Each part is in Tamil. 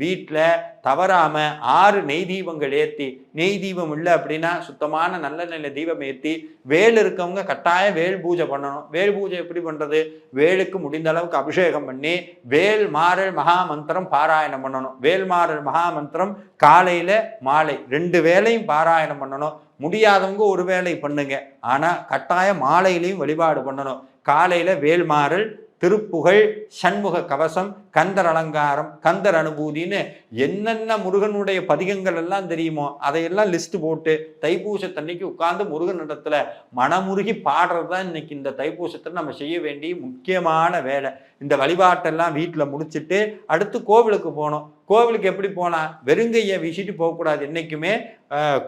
வீட்டில் தவறாமல் 6 நெய் தீபங்கள் ஏற்றி, நெய் தீபம் இல்லை அப்படின்னா சுத்தமான நல்ல நல்ல தீபம் ஏற்றி, வேல் இருக்கவங்க கட்டாயம் வேல் பூஜை பண்ணணும். வேல் பூஜை எப்படி பண்ணுறது? வேலுக்கு முடிந்த அளவுக்கு அபிஷேகம் பண்ணி வேல் மாறல் மகாமந்திரம் பாராயணம் பண்ணணும். வேல் மாறல் மகாமந்திரம் காலையில் மாலை 2 வேளையும் பாராயணம் பண்ணணும். முடியாதவங்க ஒரு வேளை பண்ணுங்க, ஆனால் கட்டாயம் மாலையிலையும் வழிபாடு பண்ணணும். காலையில் வேல்மாறல், திருப்புகழ், சண்முக கவசம், கந்தர் அலங்காரம், கந்தர் அனுபூதின்னு என்னென்ன முருகனுடைய பதிகங்கள் எல்லாம் தெரியுமோ அதையெல்லாம் லிஸ்ட் போட்டு தைப்பூசத்தன்னைக்கு உட்கார்ந்து முருகன் இடத்துல மனமுருகி பாடுறது தான் இன்னைக்கு இந்த தைப்பூசத்தை நம்ம செய்ய வேண்டிய முக்கியமான வேலை. இந்த வழிபாட்டெல்லாம் வீட்டில் முடிச்சுட்டு அடுத்து கோவிலுக்கு போகணும். கோவிலுக்கு எப்படி போனால் வெறுங்கையை வீசிட்டு போகக்கூடாது. என்றைக்குமே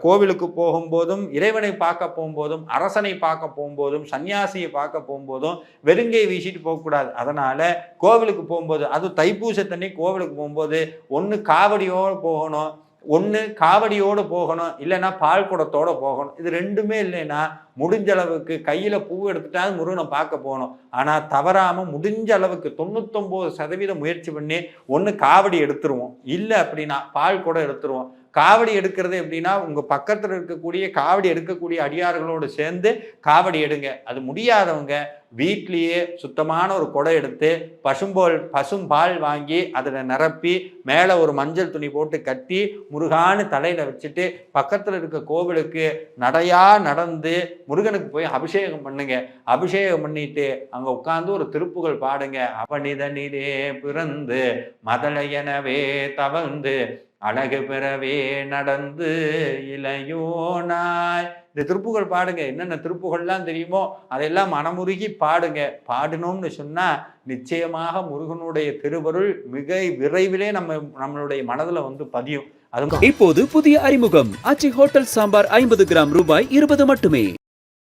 கோவிலுக்கு போகும்போதும், இறைவனை பார்க்க போகும்போதும், அரசனை பார்க்க போகும்போதும், சன்னியாசியை பார்க்க போகும்போதும் வெறுங்கையை வீசிட்டு போகக்கூடாது. அதனால் கோவிலுக்கு போகும்போது, அது தைப்பூசத்தன்னை கோவிலுக்கு போகும்போது ஒன்று காவடியோடு போகணும், இல்லைன்னா பால் குடத்தோடு போகணும். இது ரெண்டுமே இல்லைன்னா முடிஞ்ச அளவுக்கு கையில் பூ எடுத்துட்டாலும் முருகனை பார்க்க போகணும். ஆனால் தவறாமல் முடிஞ்ச அளவுக்கு 99% முயற்சி பண்ணி ஒன்று காவடி எடுத்துருவோம், இல்லை அப்படின்னா பால் குடம் எடுத்துருவோம். காவடி எடுக்கிறது எப்படின்னா உங்கள் பக்கத்தில் இருக்கக்கூடிய காவடி எடுக்கக்கூடிய அடியார்களோடு சேர்ந்து காவடி எடுங்க. அது முடியாதவங்க வீட்லேயே சுத்தமான ஒரு குடம் எடுத்து பசும்பால் வாங்கி அதில் நிரப்பி மேலே ஒரு மஞ்சள் துணி போட்டு கட்டி முருகான்னு தலையில் வச்சுட்டு பக்கத்தில் இருக்க கோவிலுக்கு நடந்து முருகனுக்கு போய் அபிஷேகம் பண்ணுங்க. அபிஷேகம் பண்ணிட்டு அங்கே உட்காந்து ஒரு திருப்புகழ் பாடுங்க. அவனிதனிலே பிறந்து மதலையனவே தவழ்ந்து அழகு பெறவே நடந்து இளையோனாய். இந்த திருப்புகழ் பாடுங்க. என்னென்ன திருப்புகள்லாம் தெரியுமோ அதெல்லாம் மனமுருகி பாடுங்க. பாடணும்னு சொன்னால் நிச்சயமாக முருகனுடைய திருவருள் மிக விரைவிலே நம்மளுடைய மனதில் வந்து பதியும். இப்போது புதிய அறிமுகம் ஆச்சி ஹோட்டல் சாம்பார் 50 கிராம் ரூபாய் 20 மட்டுமே.